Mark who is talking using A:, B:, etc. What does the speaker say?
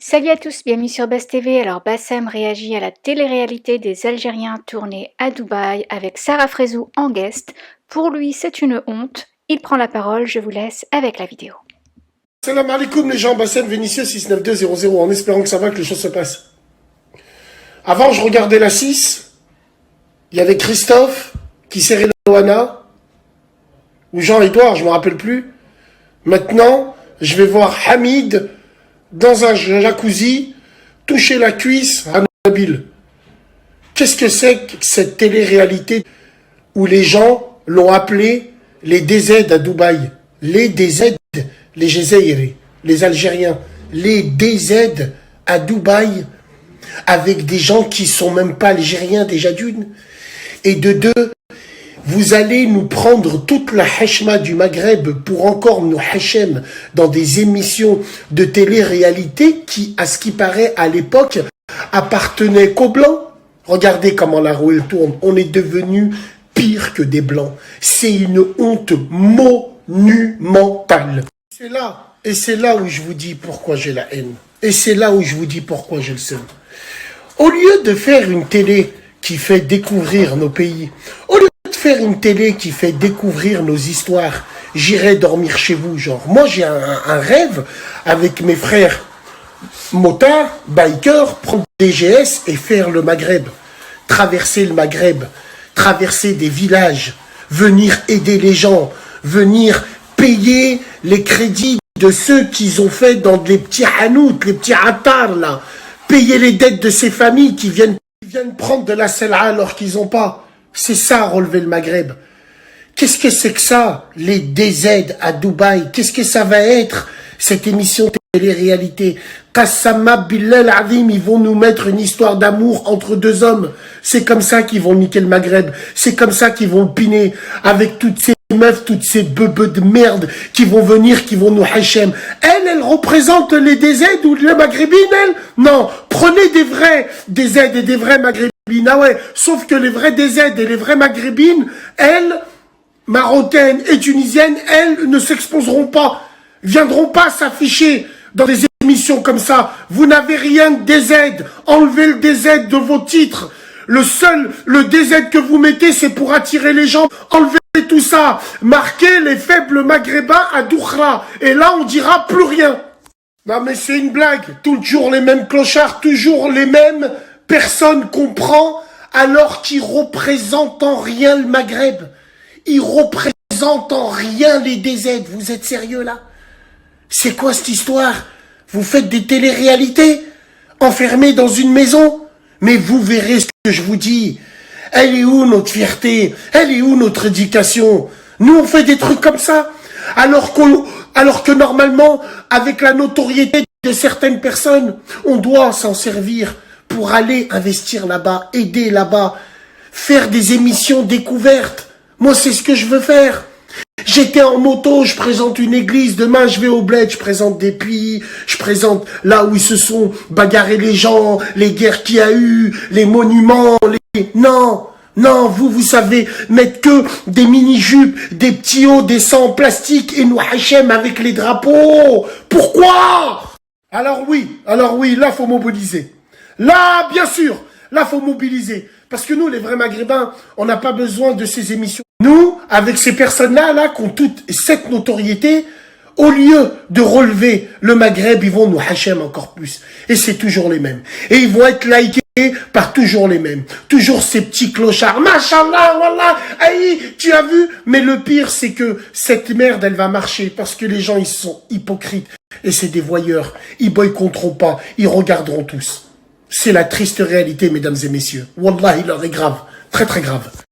A: Salut à tous, bienvenue sur Buzz TV. Alors Bassem réagit à la télé-réalité des Algériens tournée à Dubaï avec Sarah Frézou en guest. Pour lui, c'est une honte. Il prend la parole, je vous laisse avec la vidéo.
B: Salam alaikum les gens, Bassem Vénitieux 69200 en espérant que ça va, que les choses se passent. Avant, je regardais la 6, il y avait Christophe qui serrait Loana, ou Jean-Édouard, je me rappelle plus. Maintenant, je vais voir Hamid dans un jacuzzi toucher la cuisse à Nabil. Qu'est-ce que c'est que cette télé-réalité où les gens l'ont appelé les DZ à Dubaï? Les DZ, les Gézaïri, les Algériens, les DZ à Dubaï, avec des gens qui sont même pas algériens déjà d'une. Et de deux, vous allez nous prendre toute la hachma du Maghreb pour encore nous hachem dans des émissions de télé-réalité qui, à ce qui paraît à l'époque, appartenaient qu'aux Blancs. Regardez comment la roue elle tourne. On est devenu pire que des Blancs. C'est une honte monumentale. Et c'est là où je vous dis pourquoi j'ai la haine. Et c'est là où je vous dis pourquoi j'ai le seum. Au lieu de faire une télé qui fait découvrir nos pays, au lieu de faire une télé qui fait découvrir nos histoires, j'irai dormir chez vous, genre. Moi, j'ai un rêve avec mes frères motards, bikers, prendre des GS et faire le Maghreb. Traverser le Maghreb, traverser des villages, venir aider les gens, venir payer les crédits de ceux qu'ils ont fait dans les petits hanouts, les petits attars, là. Payer les dettes de ces familles qui viennent prendre de la sel'a alors qu'ils n'ont pas. C'est ça, relever le Maghreb. Qu'est-ce que c'est que ça, les DZ à Dubaï? Qu'est-ce que ça va être, cette émission télé-réalité? Qassama Bilal Azim, ils vont nous mettre une histoire d'amour entre deux hommes. C'est comme ça qu'ils vont niquer le Maghreb. C'est comme ça qu'ils vont le piner avec toutes ces meufs, toutes ces bebeux de merde qui vont venir, qui vont nous hachem. Elle représente les DZ ou les maghrébines, elle? Non, prenez des vrais DZ et des vrais maghrébines. Ah ouais, sauf que les vrais DZ et les vrais maghrébines, elles, marocaines et tunisiennes, elles ne s'exposeront pas, viendront pas s'afficher dans des émissions comme ça. Vous n'avez rien de DZ. Enlevez le DZ de vos titres. Le DZ que vous mettez, c'est pour attirer les gens. Enlevez tout ça. Marquez les faibles maghrébins à Doukhra. Et là, on dira plus rien. Non, mais c'est une blague. Toujours les mêmes clochards, toujours les mêmes personnes qu'on prend alors qu'ils représentent en rien le Maghreb. Ils représentent en rien les DZ. Vous êtes sérieux, là? C'est quoi cette histoire? Vous faites des télé-réalités enfermés dans une maison? Mais vous verrez ce que je vous dis. Elle est où notre fierté? Elle est où notre éducation? Nous, on fait des trucs comme ça. Alors que normalement, avec la notoriété de certaines personnes, on doit s'en servir pour aller investir là-bas, aider là-bas, faire des émissions découvertes. Moi, c'est ce que je veux faire. J'étais en moto, je présente une église, demain je vais au bled, je présente des puits, je présente là où ils se sont bagarrés les gens, les guerres qu'il y a eu, les monuments, Non, vous savez mettre que des mini-jupes, des petits hauts, des sangs en plastique et nous hachem avec les drapeaux. Pourquoi? Alors oui, là faut mobiliser. Là, bien sûr, là faut mobiliser. Parce que nous, les vrais maghrébins, on n'a pas besoin de ces émissions. Nous, avec ces personnes-là, qui ont toute cette notoriété, au lieu de relever le Maghreb, ils vont nous hachem encore plus. Et c'est toujours les mêmes. Et ils vont être likés par toujours les mêmes. Toujours ces petits clochards. Machallah, wallah, aïe, tu as vu? Mais le pire, c'est que cette merde, elle va marcher parce que les gens, ils sont hypocrites. Et c'est des voyeurs. Ils boycotteront pas. Ils regarderont tous. C'est la triste réalité, mesdames et messieurs. Wallah, il leur est grave. Très, très grave.